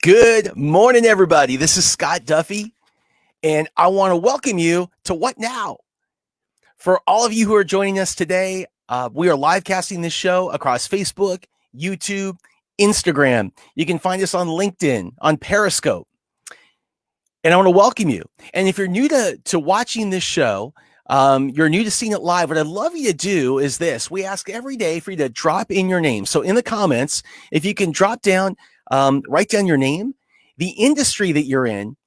Good morning, everybody. This is Scott Duffy, and I want to welcome you to What Now? For all of you who are joining us today, we are live casting this show across Facebook, YouTube, Instagram. You can find us on LinkedIn, on Periscope, and I want to welcome you. And if you're new to watching this show, you're new to seeing it live, what I'd love you to do is this. We ask every day for you to drop in your name. So in the comments, if you can drop down, write down your name, the industry that you're in,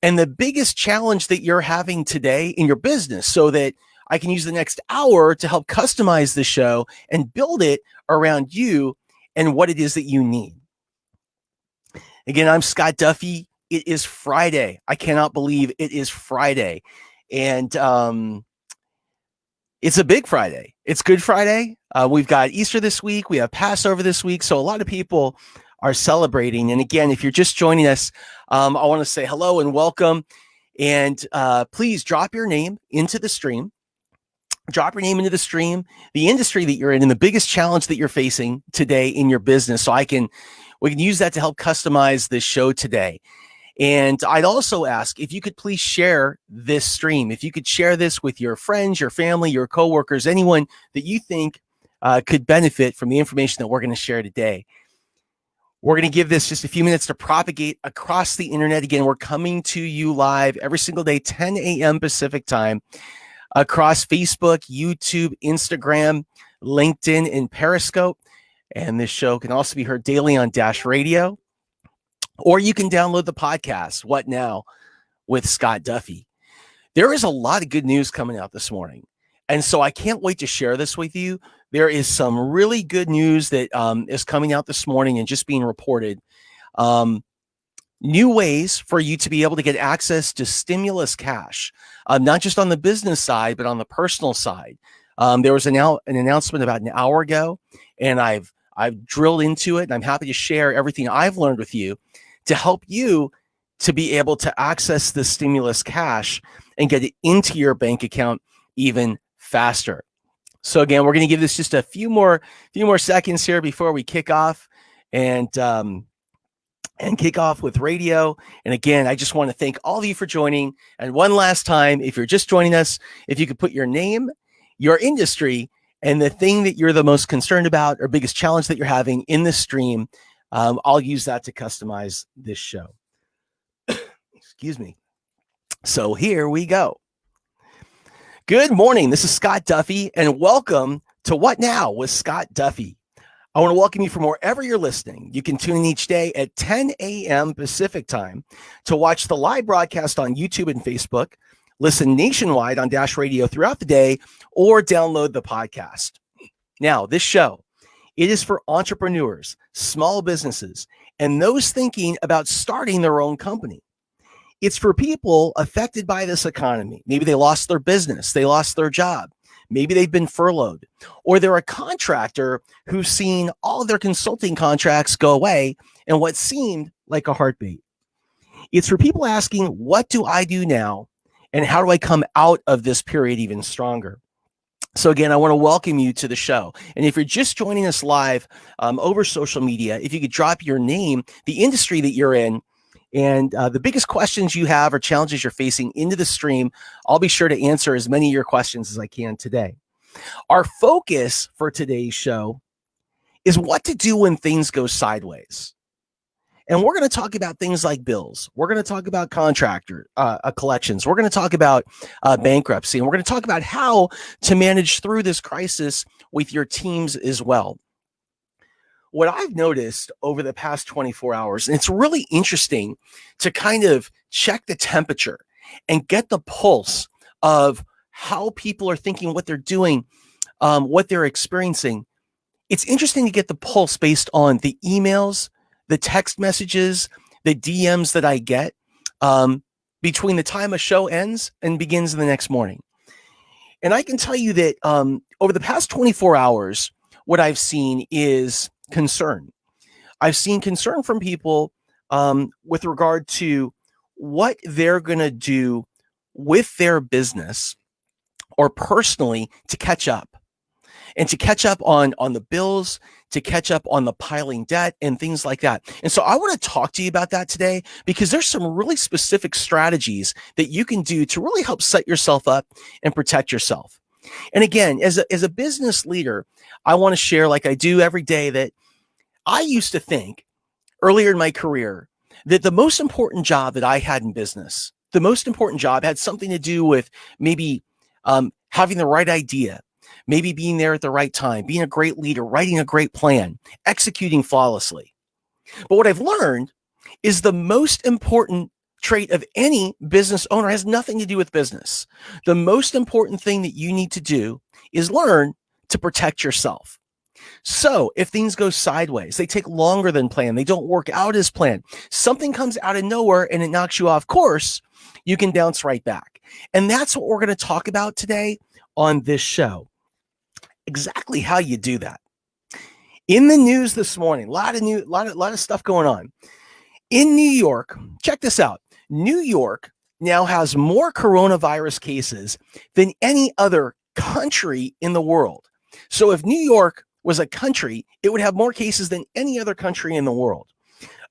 and the biggest challenge that you're having today in your business so that I can use the next hour to help customize the show and build it around you and what it is that you need. Again, I'm Scott Duffy. It is Friday. I cannot believe it is Friday. And it's a big Friday. It's Good Friday. We've got Easter this week. We have Passover this week. So a lot of people are celebrating. And again, if you're just joining us, I want to say hello and welcome. And please drop your name into the stream. Drop your name into the stream, the industry that you're in, and the biggest challenge that you're facing today in your business. So we can use that to help customize this show today. And I'd also ask if you could please share this stream. If you could share this with your friends, your family, your coworkers, anyone that you think could benefit from the information that we're going to share today. We're going to give this just a few minutes to propagate across the internet. Again, we're coming to you live every single day, 10 a.m. Pacific time, across Facebook, YouTube, Instagram, LinkedIn, and Periscope. And this show can also be heard daily on Dash Radio. Or you can download the podcast, What Now with Scott Duffy. There is a lot of good news coming out this morning. And so I can't wait to share this with you. There is some really good news that is coming out this morning and just being reported. New ways for you to be able to get access to stimulus cash, not just on the business side, but on the personal side. There was an announcement about an hour ago, and I've drilled into it, and I'm happy to share everything I've learned with you to help you to be able to access the stimulus cash and get it into your bank account even faster. So again, we're going to give this just a few more seconds here before we kick off and kick off with radio. And again, I just want to thank all of you for joining. And one last time, if you're just joining us, if you could put your name, your industry, and the thing that you're the most concerned about or biggest challenge that you're having in the stream, I'll use that to customize this show. Excuse me. So here we go. Good morning. This is Scott Duffy, and welcome to What Now with Scott Duffy. I want to welcome you from wherever you're listening. You can tune in each day at 10 a.m. Pacific time to watch the live broadcast on YouTube and Facebook, listen nationwide on Dash Radio throughout the day, or download the podcast. Now, this show, it is for entrepreneurs, small businesses, and those thinking about starting their own company. It's for people affected by this economy. Maybe they lost their business, they lost their job. Maybe they've been furloughed, or they're a contractor who's seen all of their consulting contracts go away in what seemed like a heartbeat. It's for people asking, what do I do now? And how do I come out of this period even stronger? So again, I want to welcome you to the show. And if you're just joining us live over social media, if you could drop your name, the industry that you're in, and the biggest questions you have or challenges you're facing into the stream, I'll be sure to answer as many of your questions as I can today. Our focus for today's show is what to do when things go sideways. And we're going to talk about things like bills. We're going to talk about contractor collections. We're going to talk about bankruptcy. And we're going to talk about how to manage through this crisis with your teams as well. What I've noticed over the past 24 hours, and it's really interesting to kind of check the temperature and get the pulse of how people are thinking, what they're doing, what they're experiencing. It's interesting to get the pulse based on the emails, the text messages, the DMs that I get between the time a show ends and begins the next morning. And I can tell you that over the past 24 hours, what I've seen is concern. I've seen concern from people with regard to what they're going to do with their business or personally to catch up. and to catch up on the bills, to catch up on the piling debt and things like that. And so I want to talk to you about that today because there's some really specific strategies that you can do to really help set yourself up and protect yourself. And again, as a business leader, I want to share, like I do every day, that I used to think earlier in my career that the most important job that I had in business, the most important job had something to do with maybe having the right idea, maybe being there at the right time, being a great leader, writing a great plan, executing flawlessly. But what I've learned is the most important trait of any business owner has nothing to do with business. The most important thing that you need to do is learn to protect yourself. So if things go sideways, they take longer than planned, they don't work out as planned, something comes out of nowhere and it knocks you off course, you can bounce right back. And that's what we're going to talk about today on this show. Exactly how you do that. In the news this morning, a lot of stuff going on. In New York, check this out. New York now has more coronavirus cases than any other country in the world. So if New York was a country, it would have more cases than any other country in the world.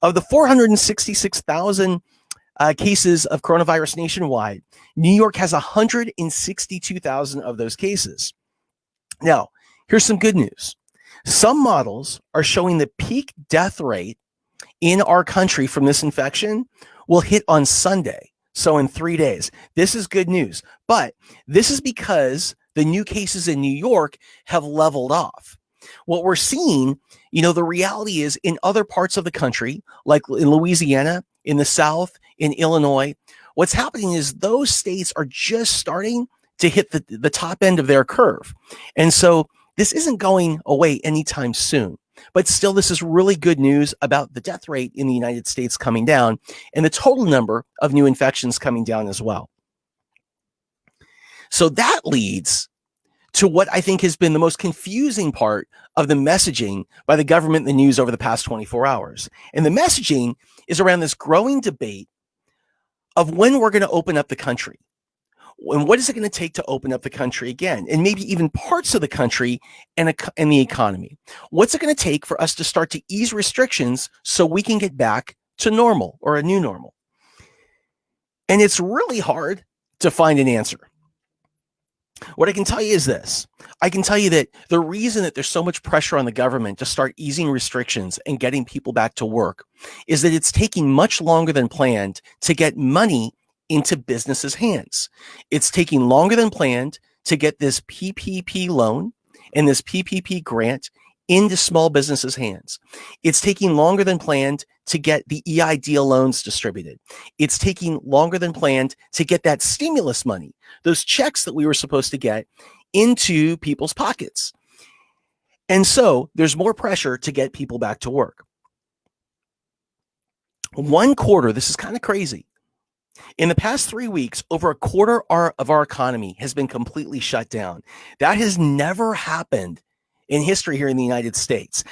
Of the 466,000 cases of coronavirus nationwide, New York has 162,000 of those cases. Now, here's some good news. Some models are showing the peak death rate in our country from this infection will hit on Sunday. So in 3 days, this is good news. But this is because the new cases in New York have leveled off. What we're seeing, the reality is in other parts of the country, like in Louisiana, in the South, in Illinois, what's happening is those states are just starting to hit the top end of their curve. And so this isn't going away anytime soon. But still, this is really good news about the death rate in the United States coming down and the total number of new infections coming down as well. So that leads to what I think has been the most confusing part of the messaging by the government and the news over the past 24 hours. And the messaging is around this growing debate of when we're going to open up the country. And what is it going to take to open up the country again? And maybe even parts of the country and the economy. What's it going to take for us to start to ease restrictions so we can get back to normal or a new normal? And it's really hard to find an answer. What I can tell you is this. I can tell you that the reason that there's so much pressure on the government to start easing restrictions and getting people back to work is that it's taking much longer than planned to get money into businesses' hands. It's taking longer than planned to get this PPP loan and this PPP grant into small businesses' hands. It's taking longer than planned to get the EIDL loans distributed. It's taking longer than planned to get that stimulus money, those checks that we were supposed to get, into people's pockets. And so there's more pressure to get people back to work. 1 quarter, this is kind of crazy. In the past 3 weeks, over a quarter of our economy has been completely shut down. That has never happened in history here in the United States.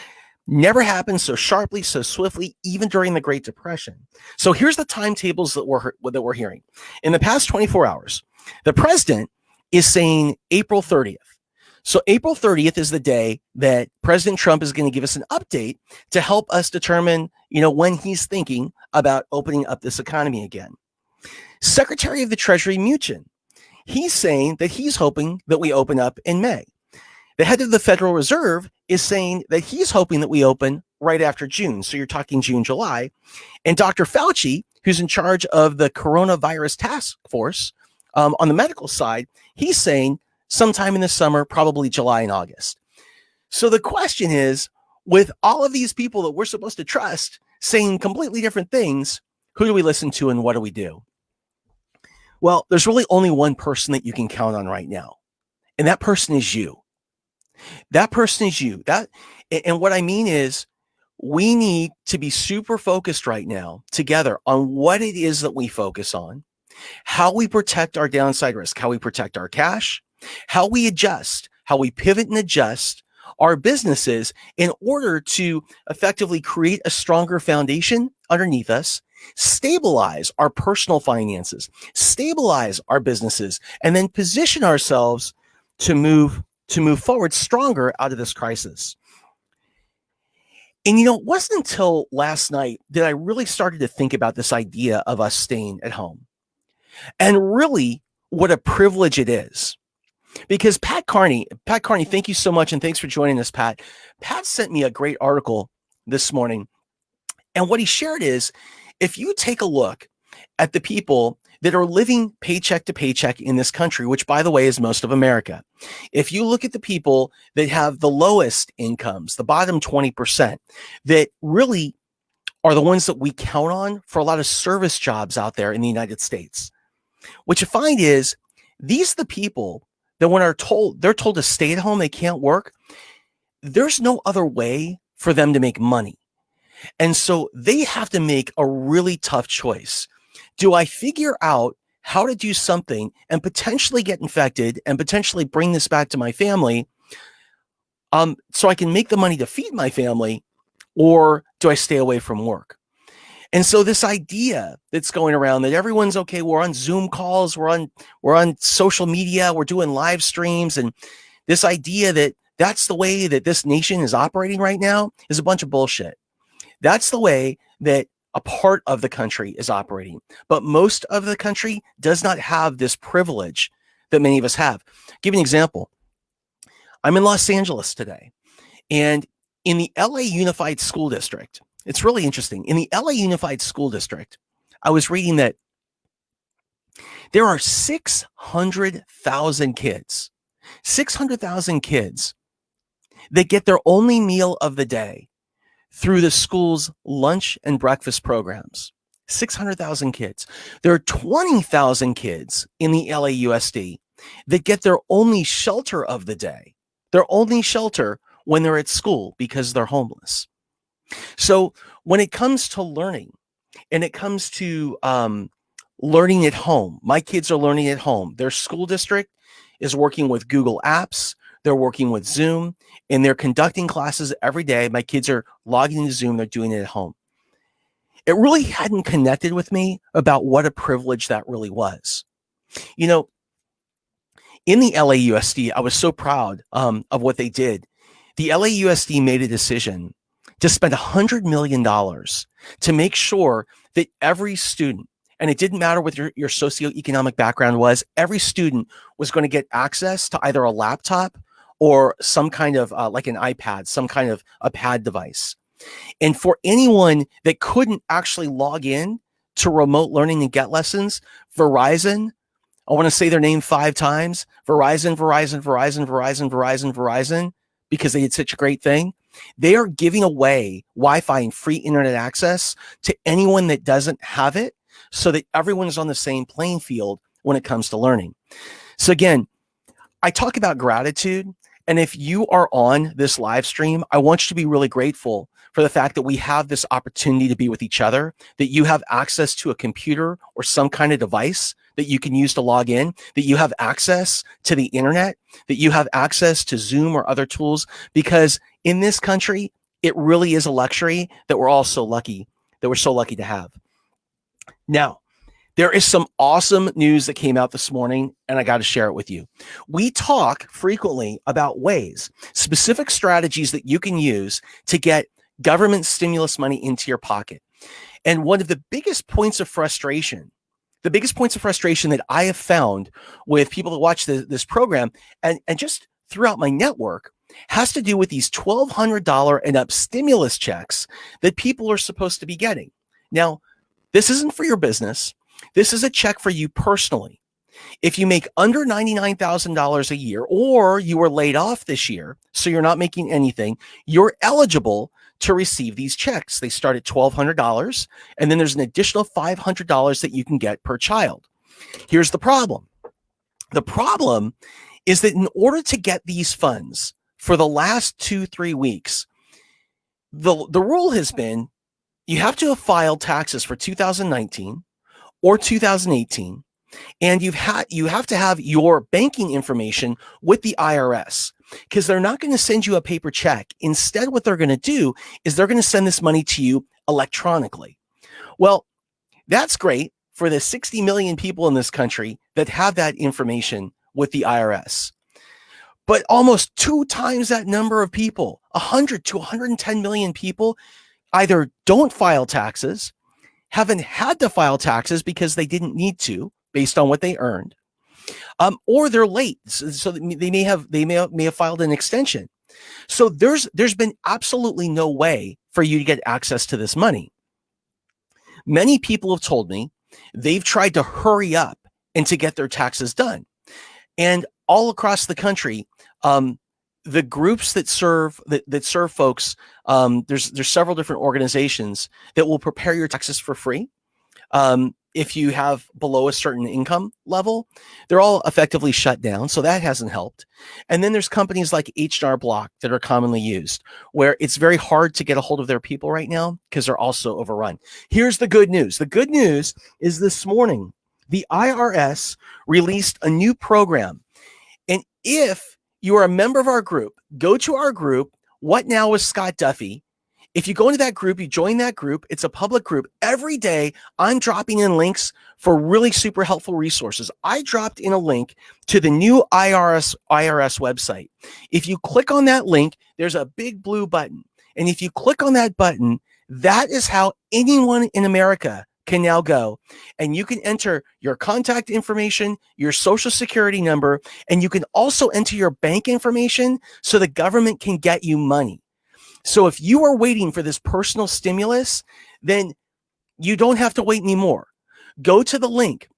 Never happened so sharply, so swiftly, even during the Great Depression. So here's the timetables that we're hearing. In the past 24 hours, the president is saying April 30th. So April 30th is the day that President Trump is going to give us an update to help us determine, when he's thinking about opening up this economy again. Secretary of the Treasury Mnuchin, he's saying that he's hoping that we open up in May. The head of the Federal Reserve is saying that he's hoping that we open right after June. So you're talking June, July. And Dr. Fauci, who's in charge of the coronavirus task force on the medical side, he's saying sometime in the summer, probably July and August. So the question is, with all of these people that we're supposed to trust saying completely different things, who do we listen to and what do we do? Well, there's really only one person that you can count on right now. And that person is you. That person is you. And what I mean is, we need to be super focused right now together on what it is that we focus on, how we protect our downside risk, how we protect our cash, how we adjust, how we pivot and adjust our businesses in order to effectively create a stronger foundation underneath us, stabilize our personal finances, stabilize our businesses, and then position ourselves to move to move forward stronger out of this crisis. And, it wasn't until last night that I really started to think about this idea of us staying at home and really what a privilege it is. Because Pat Carney, thank you so much. And thanks for joining us, Pat. Pat sent me a great article this morning. And what he shared is, if you take a look at the people that are living paycheck to paycheck in this country, which, by the way, is most of America. If you look at the people that have the lowest incomes, the bottom 20%, that really are the ones that we count on for a lot of service jobs out there in the United States. What you find is these are the people that when they're told to stay at home, they can't work. There's no other way for them to make money. And so they have to make a really tough choice. Do I figure out how to do something and potentially get infected and potentially bring this back to my family so I can make the money to feed my family, or do I stay away from work? And so this idea that's going around that everyone's okay, we're on Zoom calls, we're on social media, we're doing live streams, and this idea that that's the way that this nation is operating right now is a bunch of bullshit. That's the way that a part of the country is operating. But most of the country does not have this privilege that many of us have. I'll give you an example. I'm in Los Angeles today, and in the LA Unified School District, it's really interesting. In the LA Unified School District, I was reading that there are 600,000 kids that get their only meal of the day through the school's lunch and breakfast programs. 600,000 kids. There are 20,000 kids in the LAUSD that get their only shelter of the day, their only shelter when they're at school because they're homeless. So when it comes to learning and it comes to learning at home, my kids are learning at home. Their school district is working with Google Apps. They're working with Zoom, and they're conducting classes every day. My kids are logging into Zoom. They're doing it at home. It really hadn't connected with me about what a privilege that really was. In the LAUSD, I was so proud of what they did. The LAUSD made a decision to spend $100 million to make sure that every student, and it didn't matter what your socioeconomic background was, every student was going to get access to either a laptop or some kind of like an iPad, some kind of a pad device. And for anyone that couldn't actually log in to remote learning and get lessons, Verizon, I want to say their name 5 times, Verizon, because they did such a great thing. They are giving away Wi-Fi and free internet access to anyone that doesn't have it, so that everyone's on the same playing field when it comes to learning. So again, I talk about gratitude. And if you are on this live stream, I want you to be really grateful for the fact that we have this opportunity to be with each other, that you have access to a computer or some kind of device that you can use to log in, that you have access to the internet, that you have access to Zoom or other tools, because in this country, it really is a luxury that we're all so lucky to have. Now, there is some awesome news that came out this morning, and I got to share it with you. We talk frequently about ways, specific strategies that you can use to get government stimulus money into your pocket. And one of the biggest points of frustration that I have found with people that watch this program and just throughout my network has to do with these $1,200 and up stimulus checks that people are supposed to be getting. Now, this isn't for your business. This is a check for you personally. If you make under $99,000 a year, or you were laid off this year, so you're not making anything, you're eligible to receive these checks. They start at $1,200, and then there's an additional $500 that you can get per child. Here's the problem. The problem is that in order to get these funds for the last 2-3 weeks, the rule has been you have to have filed taxes for 2019 or 2018, and you have to have your banking information with the IRS, because they're not going to send you a paper check. Instead, what they're going to do is they're going to send this money to you electronically. Well, that's great for the 60 million people in this country that have that information with the IRS. But almost 2 times that number of people, 100 to 110 million people, either don't file taxes, haven't had to file taxes because they didn't need to based on what they earned, or they're late, so they may have filed an extension. So there's been absolutely no way for you to get access to this money. Many people have told me they've tried to hurry up and to get their taxes done. And all across the country, the groups that serve folks, there's several different organizations that will prepare your taxes for free. If you have below a certain income level, they're all effectively shut down. So that hasn't helped. And then there's companies like H&R Block that are commonly used, where it's very hard to get a hold of their people right now because they're also overrun. Here's the good news. The good news is this morning, the IRS released a new program. And if you are a member of our group, go to our group, What Now with Scott Duffy. If you go into that group, you join that group, it's a public group. Every day, I'm dropping in links for really super helpful resources. I dropped in a link to the new IRS website. If you click on that link, there's a big blue button. And if you click on that button, that is how anyone in America can now go. And you can enter your contact information, your social security number, and you can also enter your bank information so the government can get you money. So if you are waiting for this personal stimulus, then you don't have to wait anymore. Go to the link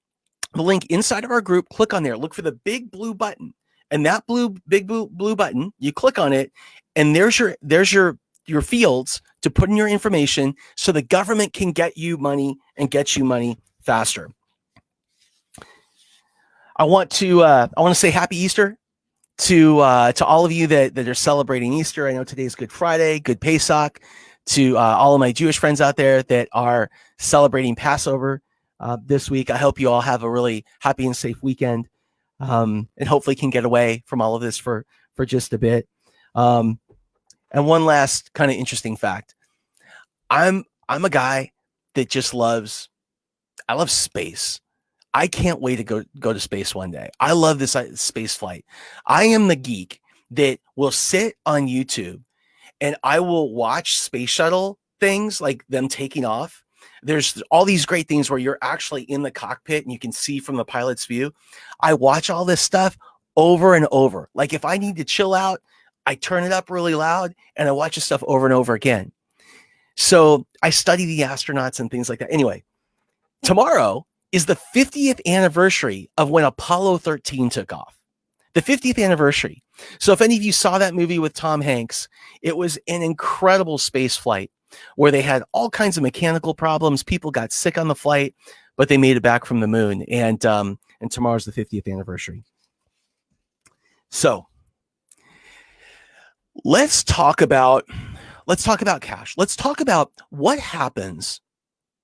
inside of our group, click on there, look for the big blue button, and that big blue button, you click on it, and there's your fields to put in your information so the government can get you money and get you money faster. I want to say Happy Easter to all of you that are celebrating Easter. I know today's Good Friday, Good Pesach. To all of my Jewish friends out there that are celebrating Passover this week, I hope you all have a really happy and safe weekend, and hopefully can get away from all of this for just a bit. And one last kind of interesting fact: I'm a guy that just I love space. I can't wait to go to space one day. I love this space flight. I am the geek that will sit on YouTube and I will watch space shuttle things, like them taking off. There's all these great things where you're actually in the cockpit and you can see from the pilot's view. I watch all this stuff over and over. Like if I need to chill out, I turn it up really loud and I watch this stuff over and over again. So I study the astronauts and things like that. Anyway, tomorrow is the 50th anniversary of when Apollo 13 took off. The 50th anniversary. So if any of you saw that movie with Tom Hanks, it was an incredible space flight where they had all kinds of mechanical problems. People got sick on the flight, but they made it back from the moon. And tomorrow's the 50th anniversary. So let's talk about cash. Let's talk about what happens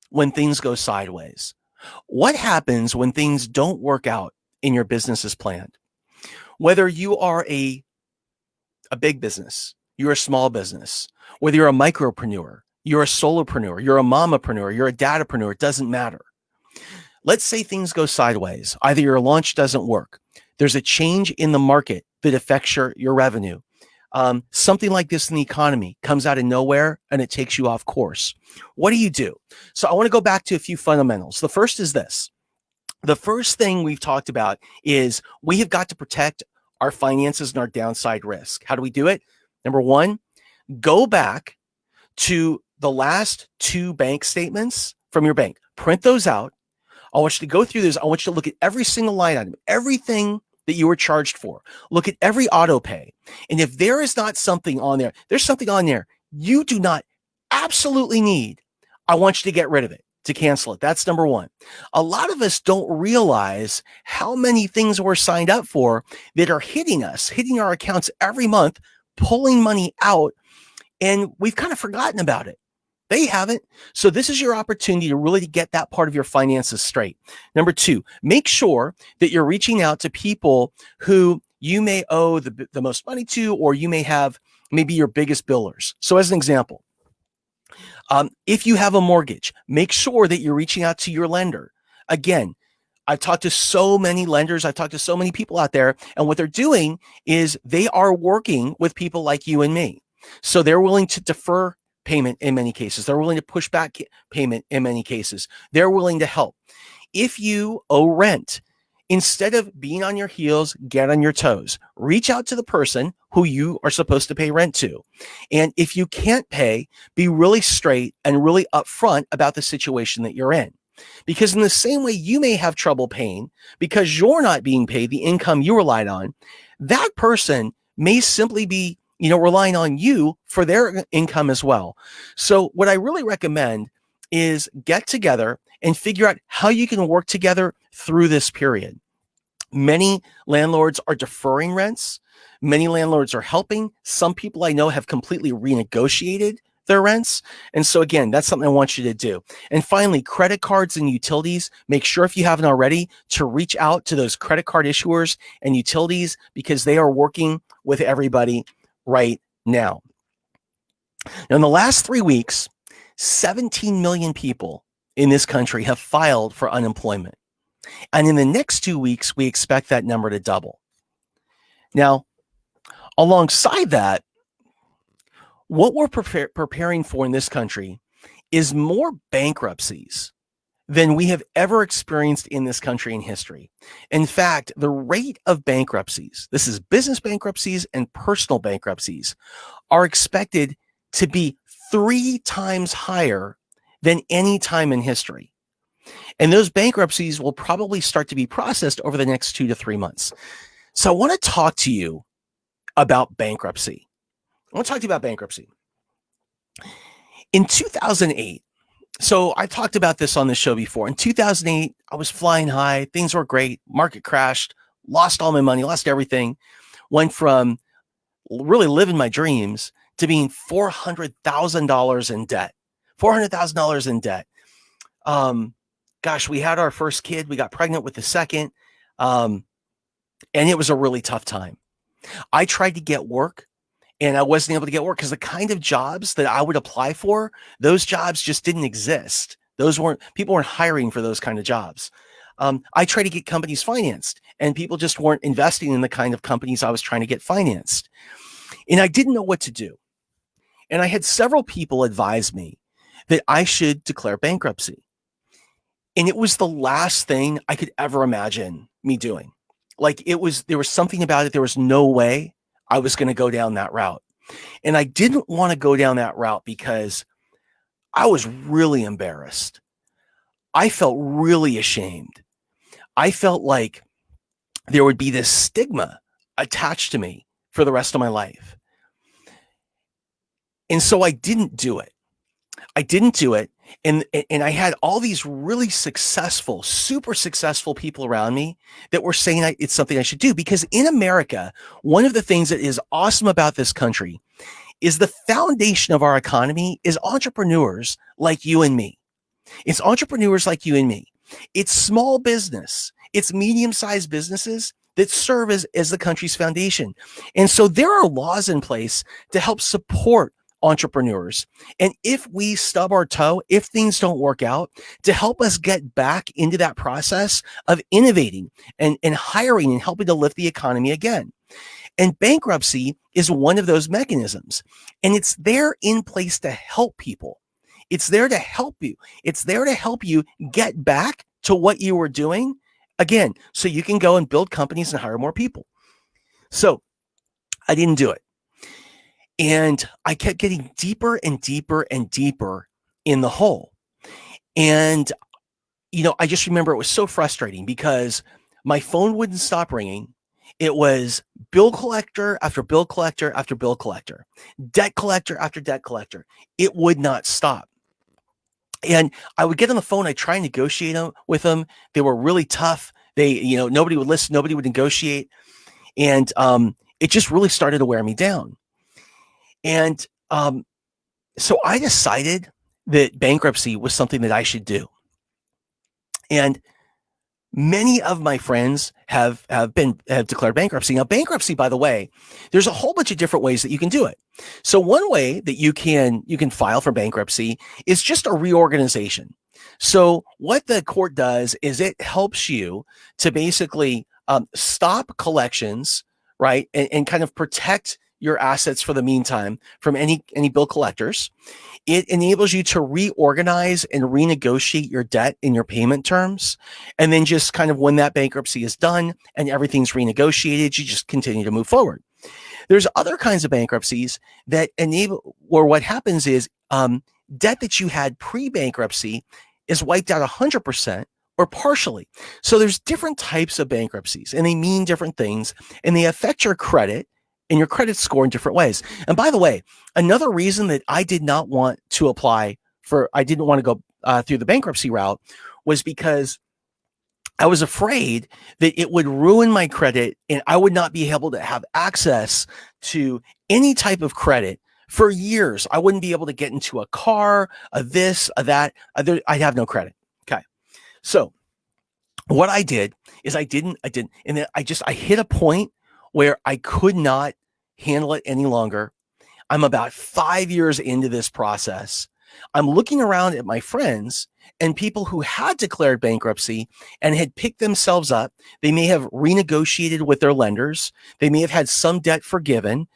when things go sideways. What happens when things don't work out in your business as planned? Whether you are a big business, you're a small business, whether you're a micropreneur, you're a solopreneur, you're a mamapreneur, you're a datapreneur, it doesn't matter. Let's say things go sideways. Either your launch doesn't work. There's a change in the market that affects your revenue. Something like this in the economy comes out of nowhere and it takes you off course. What do you do? So I want to go back to a few fundamentals. The first is this. The first thing we've talked about is we have got to protect our finances and our downside risk. How do we do it? Number one, go back to the last 2 bank statements from your bank. Print those out. I want you to go through those. I want you to look at every single line item, everything that you were charged for. Look at every auto pay. And if there is not something on there, there's something on there you do not absolutely need, I want you to get rid of it, to cancel it. That's number one. A lot of us don't realize how many things we're signed up for that are hitting our accounts every month, pulling money out, and we've kind of forgotten about it. They haven't. So this is your opportunity to really get that part of your finances straight. Number 2, make sure that you're reaching out to people who you may owe the most money to, or you may have maybe your biggest billers. So as an example, if you have a mortgage, make sure that you're reaching out to your lender. Again, I've talked to so many lenders. I've talked to so many people out there. And what they're doing is they are working with people like you and me. So they're willing to defer payment in many cases. They're willing to push back payment in many cases. They're willing to help. If you owe rent, instead of being on your heels, get on your toes. Reach out to the person who you are supposed to pay rent to. And if you can't pay, be really straight and really upfront about the situation that you're in. Because in the same way you may have trouble paying because you're not being paid the income you relied on, that person may simply be, relying on you for their income as well. So what I really recommend is get together and figure out how you can work together through this period. Many landlords are deferring rents. Many landlords are helping. Some people I know have completely renegotiated their rents. And so again, that's something I want you to do. And finally, credit cards and utilities. Make sure if you haven't already to reach out to those credit card issuers and utilities because they are working with everybody right now. Now, in the last 3 weeks, 17 million people in this country have filed for unemployment. And in the next 2 weeks, we expect that number to double. Now, alongside that, what we're preparing for in this country is more bankruptcies than we have ever experienced in this country in history. In fact, the rate of bankruptcies, this is business bankruptcies and personal bankruptcies, are expected to be 3 times higher than any time in history. And those bankruptcies will probably start to be processed over the next 2 to 3 months. So I want to talk to you about bankruptcy. In 2008, so I talked about this on the show before. In 2008, I was flying high. Things were great. Market crashed, lost all my money, lost everything. Went from really living my dreams to being $400,000 in debt. $400,000 in debt. Gosh, we had our first kid. We got pregnant with the second. And it was a really tough time. I tried to get work and I wasn't able to get work because the kind of jobs that I would apply for, those jobs just didn't exist. People weren't hiring for those kind of jobs. I tried to get companies financed and people just weren't investing in the kind of companies I was trying to get financed. And I didn't know what to do. And I had several people advise me that I should declare bankruptcy. And it was the last thing I could ever imagine me doing. There was something about it. There was no way I was going to go down that route. And I didn't want to go down that route because I was really embarrassed. I felt really ashamed. I felt like there would be this stigma attached to me for the rest of my life. And so I didn't do it. And I had all these really successful, super successful people around me that were saying it's something I should do. Because in America, one of the things that is awesome about this country is the foundation of our economy is entrepreneurs like you and me. It's entrepreneurs like you and me. It's small business. It's medium-sized businesses that serve as the country's foundation. And so there are laws in place to help support entrepreneurs. And if we stub our toe, if things don't work out, to help us get back into that process of innovating and hiring and helping to lift the economy again. And bankruptcy is one of those mechanisms. And it's there in place to help people. It's there to help you. It's there to help you get back to what you were doing again, so you can go and build companies and hire more people. So I didn't do it. And I kept getting deeper and deeper and deeper in the hole. And, I just remember it was so frustrating because my phone wouldn't stop ringing. It was bill collector after bill collector after bill collector, debt collector after debt collector. It would not stop. And I would get on the phone. I try and negotiate with them. They were really tough. Nobody would listen. Nobody would negotiate. And it just really started to wear me down. And so I decided that bankruptcy was something that I should do. And many of my friends have declared bankruptcy. Now, bankruptcy, by the way, there's a whole bunch of different ways that you can do it. So one way that you can file for bankruptcy is just a reorganization. So what the court does is it helps you to basically stop collections, right, and kind of protect your assets for the meantime from any bill collectors. It enables you to reorganize and renegotiate your debt in your payment terms. And then just kind of when that bankruptcy is done and everything's renegotiated, you just continue to move forward. There's other kinds of bankruptcies that enable, or what happens is debt that you had pre-bankruptcy is wiped out 100% or partially. So there's different types of bankruptcies, and they mean different things, and they affect your credit and your credit score in different ways. And by the way, another reason that I did not want to apply for, I didn't want to go through the bankruptcy route was because I was afraid that it would ruin my credit and I would not be able to have access to any type of credit for years. I wouldn't be able to get into a car, a this, a that. I'd have no credit. Okay. So what I did is I didn't, and then I hit a point where I could not handle it any longer. I'm about 5 years into this process. I'm looking around at my friends and people who had declared bankruptcy and had picked themselves up. They may have renegotiated with their lenders. They may have had some debt forgiven.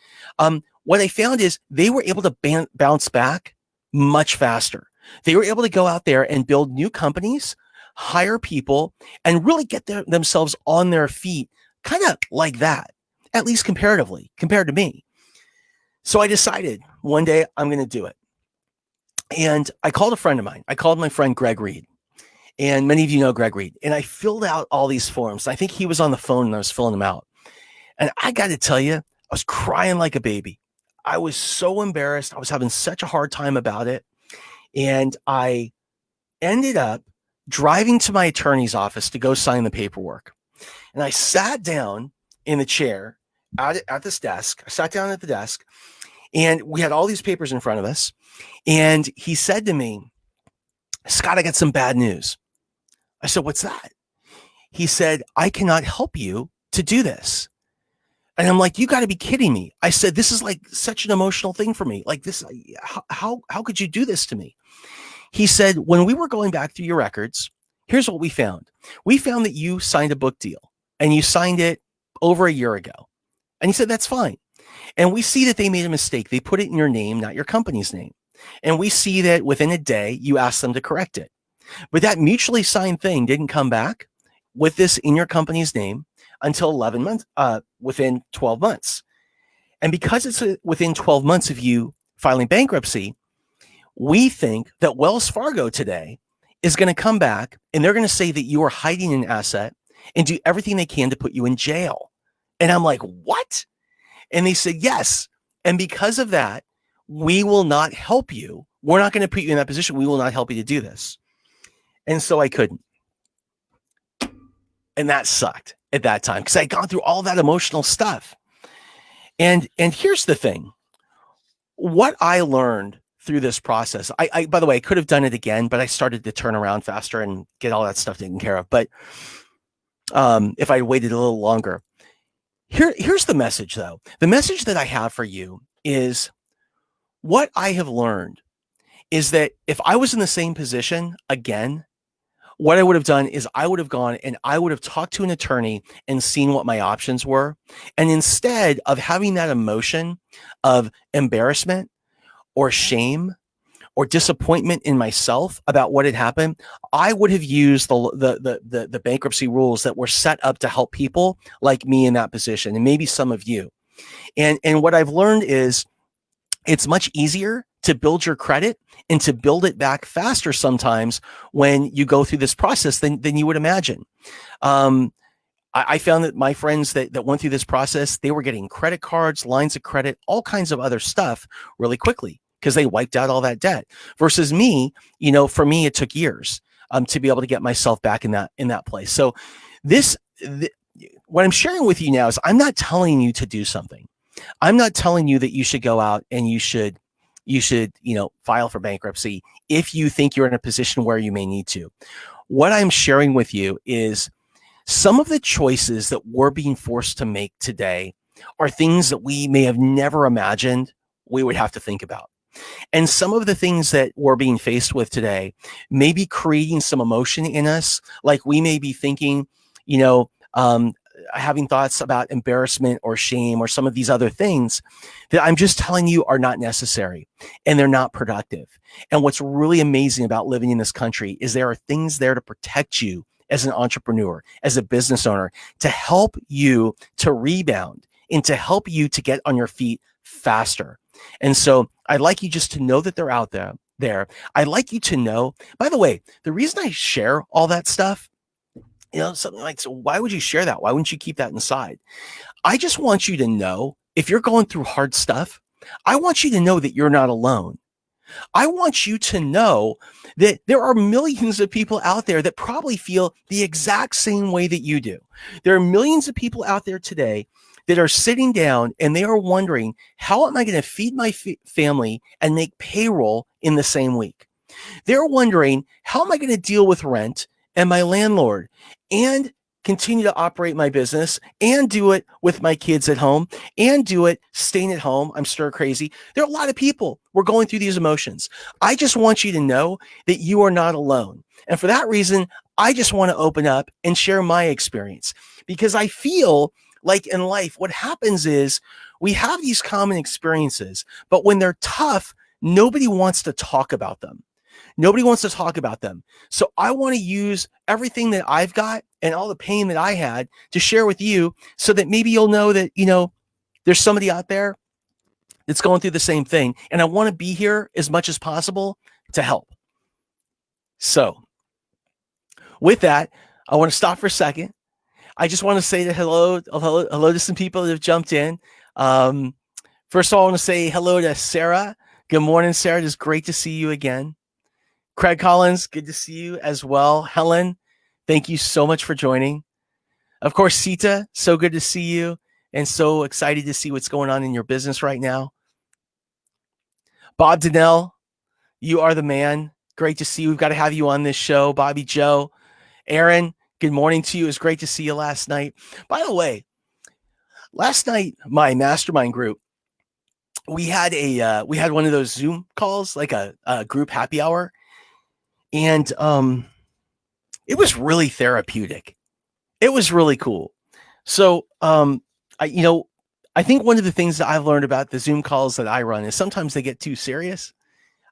What I found is they were able to bounce back much faster. They were able to go out there and build new companies, hire people, and really get themselves on their feet, kind of like that, at least comparatively, compared to me. So I decided one day I'm going to do it. And I called a friend of mine. I called my friend Greg Reed. And many of you know Greg Reed. And I filled out all these forms. I think he was on the phone and I was filling them out. And I got to tell you, I was crying like a baby. I was so embarrassed. I was having such a hard time about it. And I ended up driving to my attorney's office to go sign the paperwork. And I sat down in the chair at this desk. I sat down at the desk and we had all these papers in front of us. And he said to me, Scott, I got some bad news. I said, what's that? He said, I cannot help you to do this. And I'm like, you got to be kidding me. I said, this is like such an emotional thing for me. Like this, how could you do this to me? He said, when we were going back through your records, here's what we found. We found that you signed a book deal and you signed it over a year ago. And he said, that's fine. And we see that they made a mistake. They put it in your name, not your company's name. And we see that within a day, you asked them to correct it. But that mutually signed thing didn't come back with this in your company's name until 11 months, within 12 months. And because it's within 12 months of you filing bankruptcy, we think that Wells Fargo today is going to come back and they're going to say that you are hiding an asset and do everything they can to put you in jail. And I'm like, what? And they said, yes. And because of that, we will not help you. We're not going to put you in that position. We will not help you to do this. And so I couldn't. And that sucked at that time because I'd gone through all that emotional stuff. And here's the thing. What I learned through this process, I by the way, I could have done it again, but I started to turn around faster and get all that stuff taken care of. But if I waited a little longer, here's the message though. The message that I have for you is what I have learned is that if I was in the same position again, what I would have done is I would have gone and I would have talked to an attorney and seen what my options were. And instead of having that emotion of embarrassment or shame or disappointment in myself about what had happened, I would have used the bankruptcy rules that were set up to help people like me in that position, and maybe some of you. And what I've learned is it's much easier to build your credit and to build it back faster sometimes when you go through this process than you would imagine. I found that my friends that went through this process, they were getting credit cards, lines of credit, all kinds of other stuff really quickly because they wiped out all that debt. Versus me, for me, it took years to be able to get myself back in that place. So what I'm sharing with you now is I'm not telling you to do something. I'm not telling you that you should go out and you should file for bankruptcy if you think you're in a position where you may need to. What I'm sharing with you is some of the choices that we're being forced to make today are things that we may have never imagined we would have to think about. And some of the things that we're being faced with today may be creating some emotion in us. Like we may be thinking, you know, having thoughts about embarrassment or shame or some of these other things that I'm just telling you are not necessary and they're not productive. And what's really amazing about living in this country is there are things there to protect you as an entrepreneur, as a business owner, to help you to rebound and to help you to get on your feet faster. And so I'd like you just to know that they're out there. I'd like you to know, by the way, the reason I share all that stuff, something like, so why would you share that? Why wouldn't you keep that inside? I just want you to know if you're going through hard stuff, I want you to know that you're not alone. I want you to know that there are millions of people out there that probably feel the exact same way that you do. There are millions of people out there today that are sitting down and they are wondering, how am I going to feed my family and make payroll in the same week? They're wondering, how am I going to deal with rent and my landlord and continue to operate my business and do it with my kids at home and do it staying at home? I'm stir crazy. There are a lot of people we're going through these emotions. I just want you to know that you are not alone. And for that reason, I just want to open up and share my experience, because I feel like in life, what happens is we have these common experiences, but when they're tough, nobody wants to talk about them. Nobody wants to talk about them. So I want to use everything that I've got and all the pain that I had to share with you so that maybe you'll know that, there's somebody out there that's going through the same thing. And I want to be here as much as possible to help. So with that, I want to stop for a second. I just want to say hello to some people that have jumped in. First of all, I want to say hello to Sarah. Good morning, Sarah. It's great to see you again. Craig Collins, good to see you as well. Helen, thank you so much for joining. Of course, Sita, so good to see you and so excited to see what's going on in your business right now. Bob Donnell, you are the man. Great to see you. We've got to have you on this show. Bobby Joe, Aaron, good morning to you. It was great to see you last night. By the way, last night, my mastermind group, we had one of those Zoom calls, like a group happy hour. And it was really therapeutic. It was really cool. So I think one of the things that I've learned about the Zoom calls that I run is sometimes they get too serious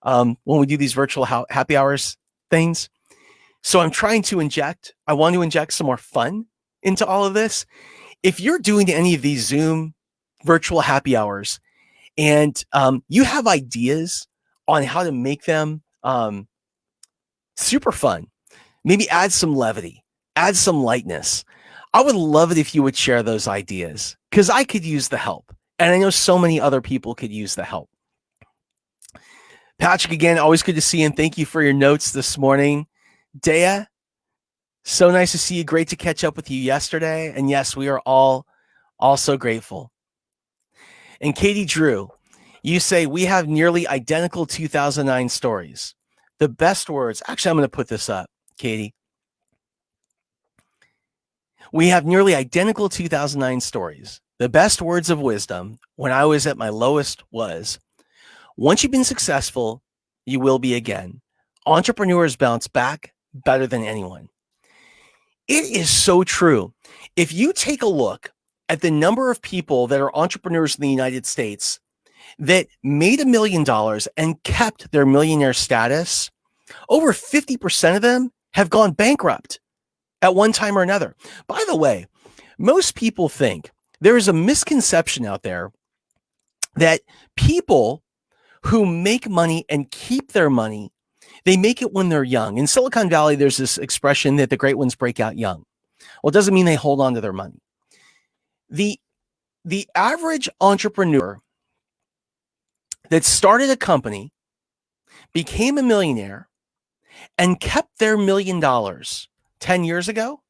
when we do these virtual happy hours things. So I want to inject some more fun into all of this. If you're doing any of these Zoom virtual happy hours and you have ideas on how to make them super fun, maybe add some levity, add some lightness, I would love it if you would share those ideas, because I could use the help. And I know so many other people could use the help. Patrick, again, always good to see you. And thank you for your notes this morning. Dea, so nice to see you. Great to catch up with you yesterday. And yes, we are all so grateful. And Katie Drew, you say we have nearly identical 2009 stories. The best words. Actually, I'm going to put this up, Katie. We have nearly identical 2009 stories. The best words of wisdom when I was at my lowest was, once you've been successful, you will be again. Entrepreneurs bounce back better than anyone. It is so true. If you take a look at the number of people that are entrepreneurs in the United States that made $1 million and kept their millionaire status, over 50% of them have gone bankrupt at one time or another. By the way, most people think there is a misconception out there that people who make money and keep their money, they make it when they're young. In Silicon Valley, there's this expression that the great ones break out young. Well, it doesn't mean they hold on to their money. The average entrepreneur that started a company, became a millionaire, and kept their $1 million 10 years ago,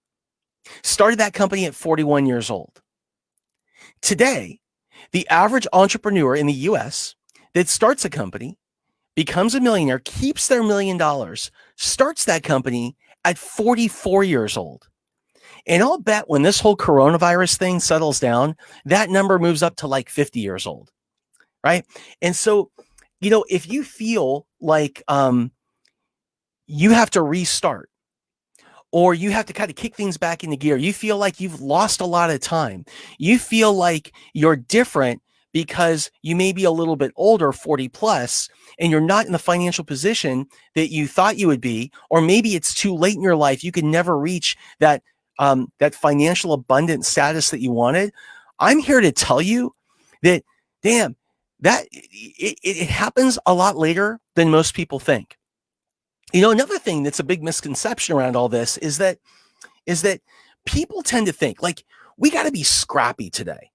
started that company at 41 years old. Today, the average entrepreneur in the US that starts a company, becomes a millionaire, keeps their $1 million, starts that company at 44 years old. And I'll bet when this whole coronavirus thing settles down, that number moves up to like 50 years old, right? And so if you feel like you have to restart, or you have to kind of kick things back into gear, you feel like you've lost a lot of time, you feel like you're different because you may be a little bit older, 40 plus, and you're not in the financial position that you thought you would be, or maybe it's too late in your life, you can never reach that financial abundant status that you wanted. I'm here to tell you that, damn, that it happens a lot later than most people think. Another thing that's a big misconception around all this is that people tend to think like we got to be scrappy today.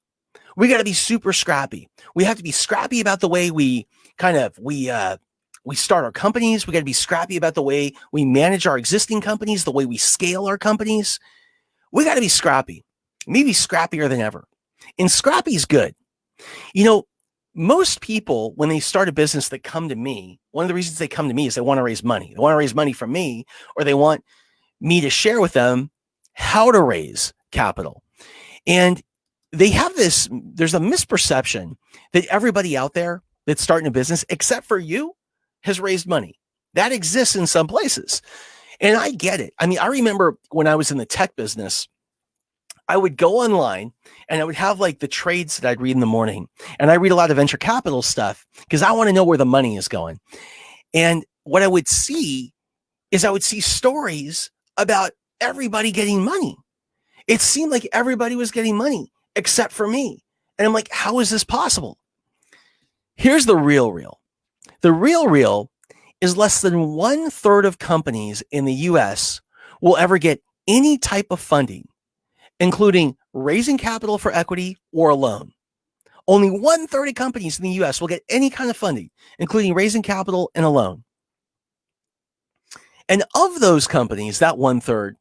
We got to be super scrappy. We have to be scrappy about the way we start our companies. We got to be scrappy about the way we manage our existing companies, the way we scale our companies. We got to be scrappy, maybe scrappier than ever. And scrappy is good. Most people, when they start a business that come to me, one of the reasons they come to me is they want to raise money. They want to raise money from me, or they want me to share with them how to raise capital. And there's a misperception that everybody out there that's starting a business, except for you, has raised money. That exists in some places. And I get it. I mean, I remember when I was in the tech business, I would go online and I would have like the trades that I'd read in the morning. And I read a lot of venture capital stuff because I want to know where the money is going. And what I would see is I would see stories about everybody getting money. It seemed like everybody was getting money except for me. And I'm like, how is this possible? Here's the real. The real is less than 1/3 of companies in the US will ever get any type of funding, including raising capital for equity or a loan. Only 1/3 of companies in the US will get any kind of funding, including raising capital and a loan. And of those companies, that 1/3,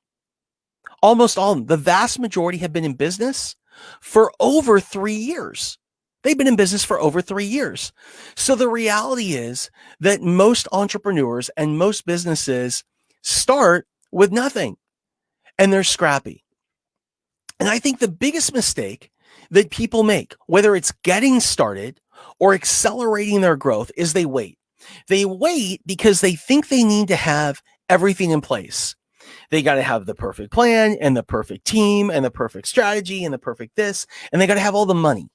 almost all of them, the vast majority have been in business for over 3 years. They've been in business for over 3 years. So the reality is that most entrepreneurs and most businesses start with nothing, and they're scrappy. And I think the biggest mistake that people make, whether it's getting started or accelerating their growth, is they wait. They wait because they think they need to have everything in place. They got to have the perfect plan and the perfect team and the perfect strategy and the perfect this, and they got to have all the money.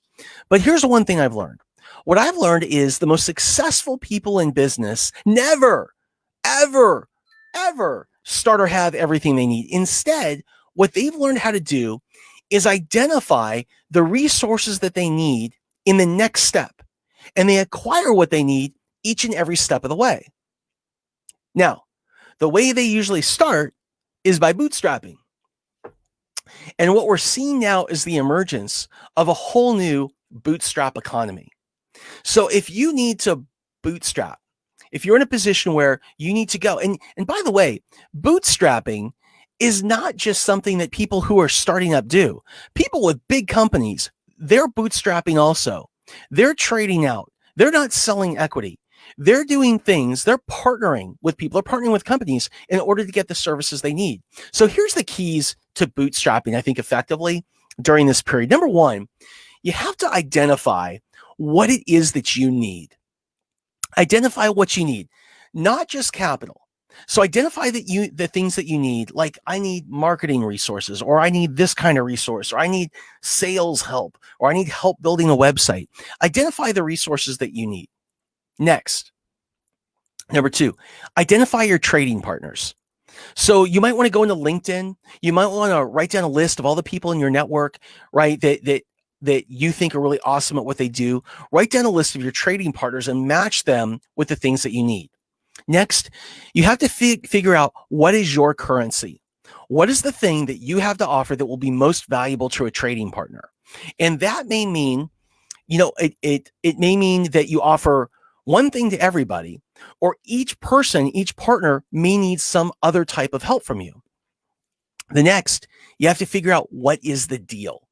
But here's the one thing I've learned. What I've learned is the most successful people in business never, ever, ever start or have everything they need. Instead, what they've learned how to do is identify the resources that they need in the next step, and they acquire what they need each and every step of the way. Now, the way they usually start is by bootstrapping. And what we're seeing now is the emergence of a whole new bootstrap economy. So if you need to bootstrap, if you're in a position where you need to go, and by the way, bootstrapping is not just something that people who are starting up do. People with big companies, they're bootstrapping also. They're trading out. They're not selling equity. They're doing things. They're partnering with people. They're partnering with companies in order to get the services they need. So here's the keys to bootstrapping, I think, effectively during this period. Number one, you have to identify what it is that you need. Identify what you need, not just capital. So identify the things that you need, like I need marketing resources, or I need this kind of resource, or I need sales help, or I need help building a website. Identify the resources that you need. Next, number two, identify your trading partners. So you might want to go into LinkedIn. You might want to write down a list of all the people in your network, right, that you think are really awesome at what they do. Write down a list of your trading partners and match them with the things that you need. Next, you have to figure out what is your currency. What is the thing that you have to offer that will be most valuable to a trading partner? And that may mean, it may mean that you offer one thing to everybody, or each person, each partner may need some other type of help from you. The next, you have to figure out what is the deal.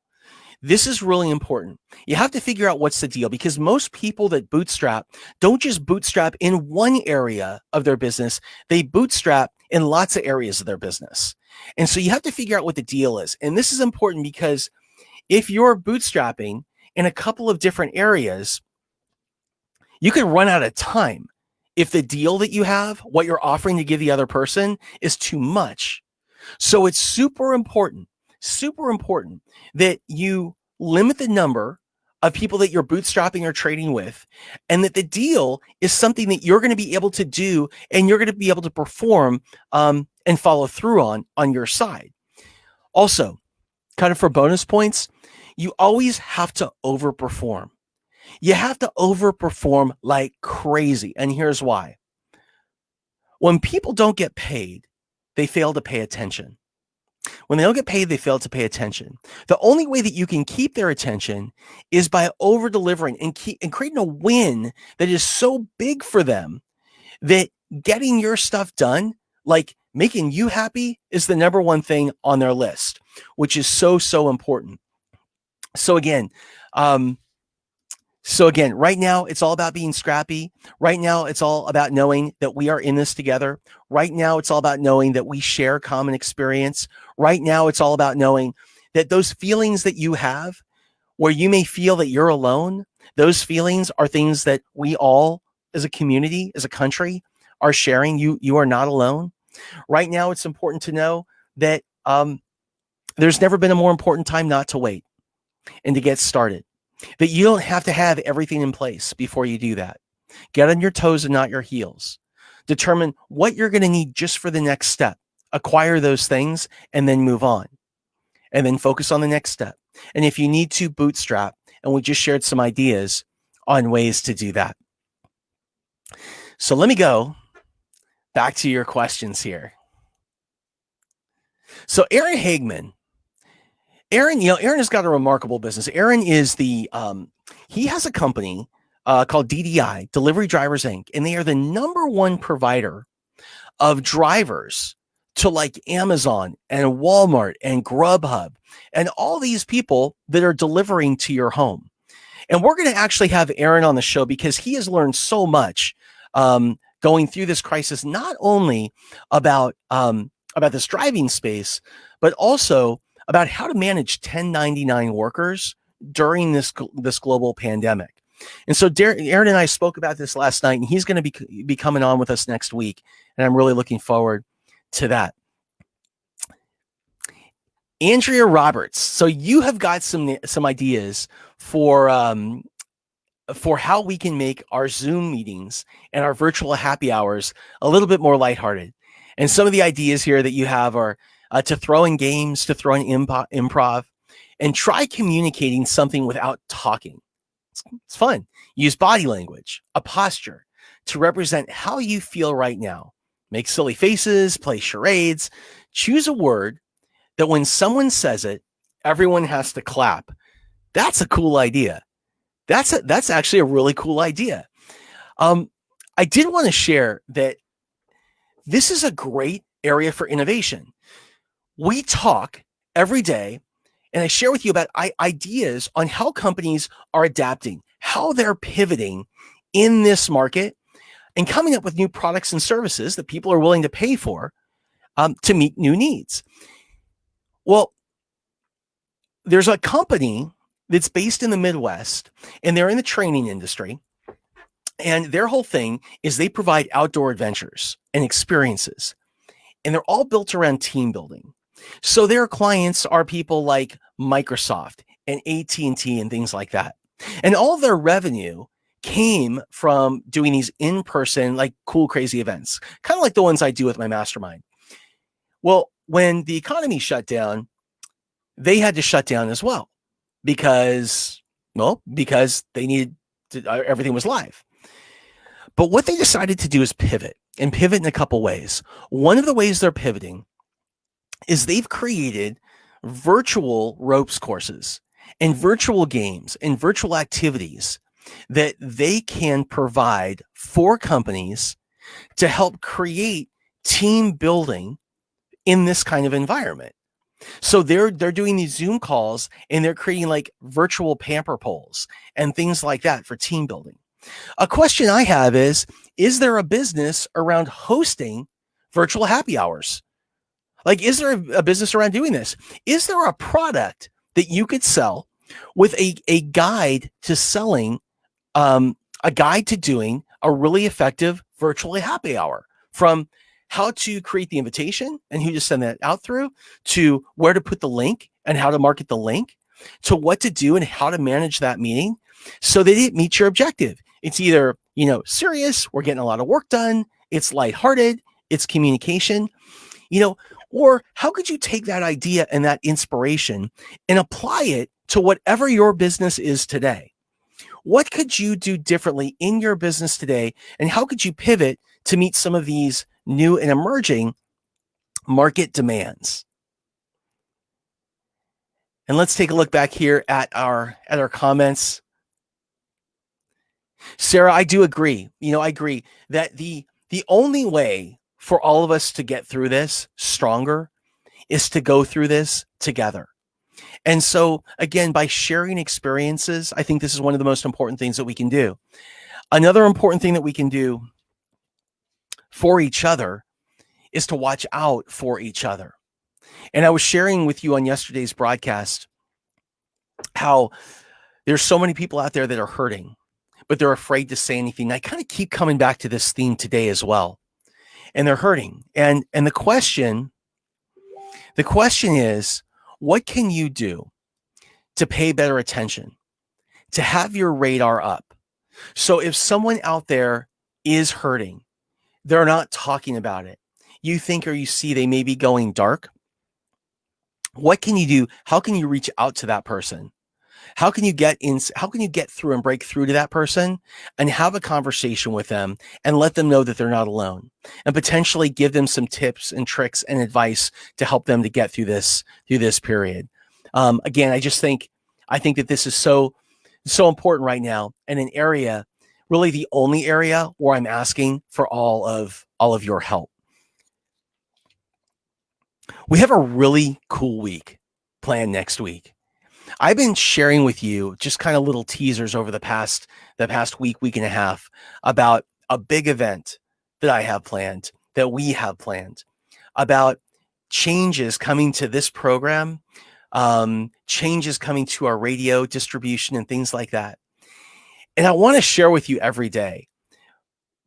This is really important. You have to figure out what's the deal, because most people that bootstrap don't just bootstrap in one area of their business. They bootstrap in lots of areas of their business. And so you have to figure out what the deal is. And this is important because if you're bootstrapping in a couple of different areas, You can run out of time if the deal that you have, what you're offering to give the other person, is too much. So it's super important that you limit the number of people that you're bootstrapping or trading with, and that the deal is something that you're going to be able to do and you're going to be able to perform and follow through on your side. Also, kind of for bonus points, you always have to overperform. You have to overperform like crazy. And here's why. When people don't get paid, they fail to pay attention. When they don't get paid, they fail to pay attention. The only way that you can keep their attention is by over delivering and creating a win that is so big for them that getting your stuff done, like making you happy, is the number one thing on their list, which is so, so important. So again, right now it's all about being scrappy. Right now it's all about knowing that we are in this together. Right now it's all about knowing that we share common experience. Right now it's all about knowing that those feelings that you have, where you may feel that you're alone, those feelings are things that we all as a community, as a country, are sharing. You are not alone. Right now it's important to know that there's never been a more important time not to wait and to get started. That you don't have to have everything in place before you do that. Get on your toes and not your heels. Determine what you're going to need just for the next step. Acquire those things and then move on. And then focus on the next step. And if you need to, bootstrap. And we just shared some ideas on ways to do that. So let me go back to your questions here. So Aaron Hagman. Aaron has got a remarkable business. Aaron is he has a company called DDI, Delivery Drivers Inc., and they are the number one provider of drivers to like Amazon and Walmart and Grubhub and all these people that are delivering to your home. And we're going to actually have Aaron on the show because he has learned so much going through this crisis, not only about this driving space, but also about how to manage 1099 workers during this global pandemic. And so Aaron and I spoke about this last night, and he's going to be coming on with us next week. And I'm really looking forward to that. Andrea Roberts. So you have got some ideas for how we can make our Zoom meetings and our virtual happy hours a little bit more lighthearted. And some of the ideas here that you have are to throw in games, to throw in improv, and try communicating something without talking. It's fun. Use body language, a posture to represent how you feel right now. Make silly faces, play charades, choose a word that when someone says it, everyone has to clap. That's a cool idea. That's actually a really cool idea. I did want to share that this is a great area for innovation. We talk every day, and I share with you about ideas on how companies are adapting, how they're pivoting in this market, and coming up with new products and services that people are willing to pay for to meet new needs. Well, there's a company that's based in the Midwest, and they're in the training industry. And their whole thing is they provide outdoor adventures and experiences, and they're all built around team building. So their clients are people like Microsoft and AT&T and things like that. And all their revenue came from doing these in-person, like cool, crazy events, kind of like the ones I do with my mastermind. Well, when the economy shut down, they had to shut down as well because they needed to, everything was live. But what they decided to do is pivot in a couple ways. One of the ways they're pivoting is they've created virtual ropes courses and virtual games and virtual activities that they can provide for companies to help create team building in this kind of environment. So they're doing these Zoom calls and they're creating like virtual pamper polls and things like that for team building. A question I have is there a business around hosting virtual happy hours? Like, is there a business around doing this? Is there a product that you could sell with a guide to selling a a guide to doing a really effective virtual happy hour, from how to create the invitation and who to send that out through, to where to put the link and how to market the link, to what to do and how to manage that meeting so that it meets your objective. It's either, serious, we're getting a lot of work done, it's lighthearted, it's communication, or how could you take that idea and that inspiration and apply it to whatever your business is today? What could you do differently in your business today? And how could you pivot to meet some of these new and emerging market demands? And let's take a look back here at our comments. Sarah, I do agree. I agree that the only way for all of us to get through this stronger is to go through this together. And so, again, by sharing experiences, I think this is one of the most important things that we can do. Another important thing that we can do for each other is to watch out for each other. And I was sharing with you on yesterday's broadcast how there's so many people out there that are hurting, but they're afraid to say anything. I kind of keep coming back to this theme today as well. And they're hurting. And the question is, what can you do to pay better attention, to have your radar up? So if someone out there is hurting, they're not talking about it, you think or you see they may be going dark, what can you do? How can you reach out to that person? How can you get through and break through to that person and have a conversation with them and let them know that they're not alone, and potentially give them some tips and tricks and advice to help them to get through this period? Again, I think that this is so important right now, and an area, really the only area where I'm asking for all of your help. We have a really cool week planned next week. I've been sharing with you just kind of little teasers over the past week and a half about a big event that I have planned, that we have planned, about changes coming to this program, changes coming to our radio distribution and things like that. And I want to share with you every day,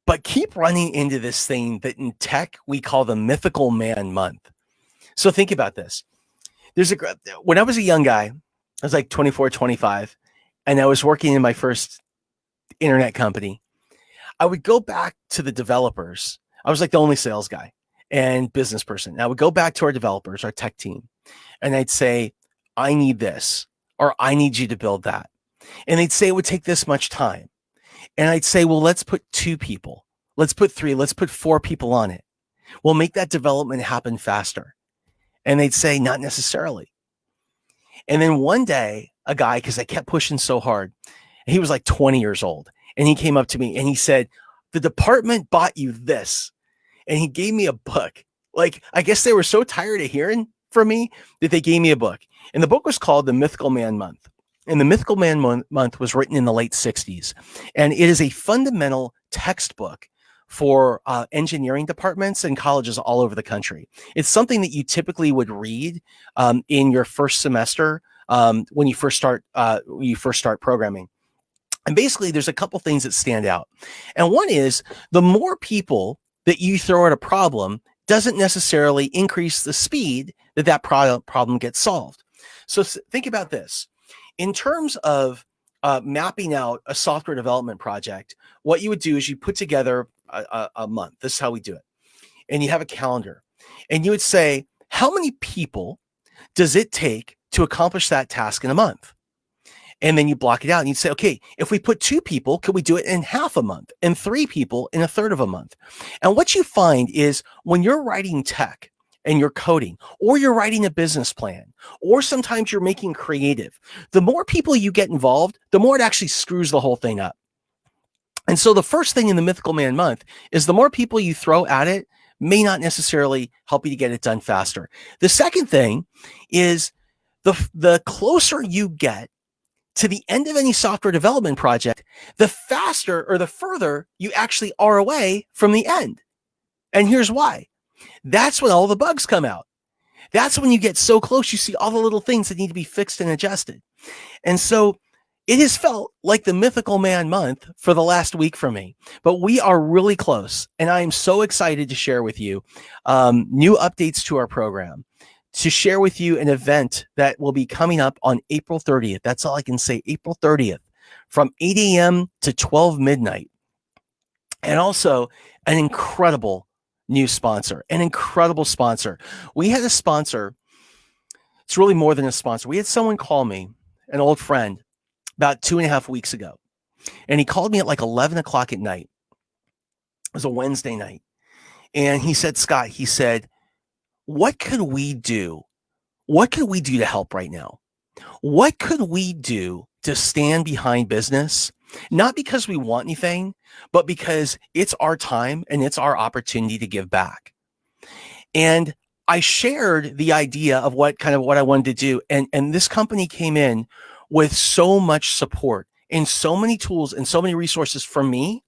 but keep running into this thing that in tech we call the Mythical Man Month. So think about this. When I was a young guy, I was like 24, 25, and I was working in my first internet company. I would go back to the developers. I was like the only sales guy and business person. And I would go back to our developers, our tech team, and I'd say, I need this, or I need you to build that. And they'd say it would take this much time. And I'd say, well, let's put 2 people. Let's put 3. Let's put 4 people on it. We'll make that development happen faster. And they'd say, not necessarily. And then one day, a guy, because I kept pushing so hard, he was like 20 years old. And he came up to me and he said, the department bought you this. And he gave me a book. Like, I guess they were so tired of hearing from me that they gave me a book. And the book was called The Mythical Man Month. And the Mythical Man Month was written in the late 60s. And it is a fundamental textbook for engineering departments and colleges all over the country. It's something that you typically would read in your first semester when you first start programming. And basically, there's a couple things that stand out. And one is, the more people that you throw at a problem doesn't necessarily increase the speed that problem gets solved. So think about this. In terms of mapping out a software development project, what you would do is you put together a month. This is how we do it. And you have a calendar. And you would say, how many people does it take to accomplish that task in a month? And then you block it out and you'd say, okay, if we put 2 people, could we do it in half a month? And 3 people in a third of a month? And what you find is, when you're writing tech and you're coding, or you're writing a business plan, or sometimes you're making creative, the more people you get involved, the more it actually screws the whole thing up. And so the first thing in the Mythical Man Month is, the more people you throw at it may not necessarily help you to get it done faster. The second thing is, the closer you get to the end of any software development project, the faster or the further you actually are away from the end. And here's why. That's when all the bugs come out. That's when you get so close, you see all the little things that need to be fixed and adjusted. And so It has felt like the mythical man month for the last week for me, but we are really close. And I am so excited to share with you new updates to our program, to share with you an event that will be coming up on April 30th. That's all I can say, April 30th from 8 a.m. to 12 midnight. And also an incredible new sponsor, an incredible sponsor. We had a sponsor. It's really more than a sponsor. We had someone call me, an old friend, about 2.5 weeks ago. And he called me at like 11 o'clock at night. It was a Wednesday night. And he said, Scott, he said, what could we do? What could we do to help right now? What could we do to stand behind business? Not because we want anything, but because it's our time and it's our opportunity to give back. And I shared the idea of what I wanted to do. And this company came in with so much support and so many tools and so many resources from me,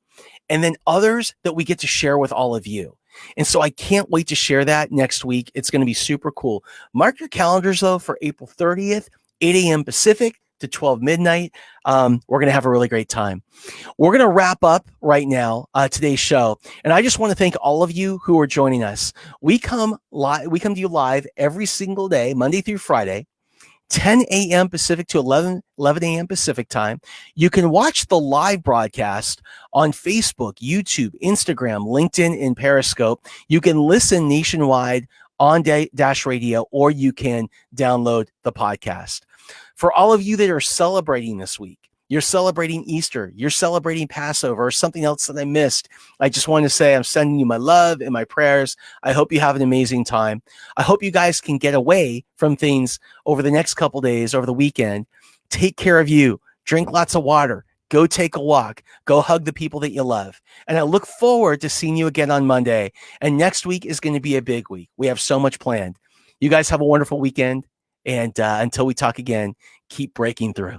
and then others that we get to share with all of you. And so I can't wait to share that next week. It's going to be super cool. Mark your calendars, though, for April 30th, 8 a.m. Pacific to 12 midnight. We're going to have a really great time. We're going to wrap up right now today's show. And I just want to thank all of you who are joining us. We come to you live every single day, Monday through Friday, 10 a.m. Pacific to 11 a.m. Pacific time. You can watch the live broadcast on Facebook, YouTube, Instagram, LinkedIn, and Periscope. You can listen nationwide on Dash Radio, or you can download the podcast. For all of you that are celebrating this week, you're celebrating Easter, you're celebrating Passover, or something else that I missed, I just want to say I'm sending you my love and my prayers. I hope you have an amazing time. I hope you guys can get away from things over the next couple days, over the weekend. Take care of you. Drink lots of water. Go take a walk. Go hug the people that you love. And I look forward to seeing you again on Monday. And next week is going to be a big week. We have so much planned. You guys have a wonderful weekend. And until we talk again, keep breaking through.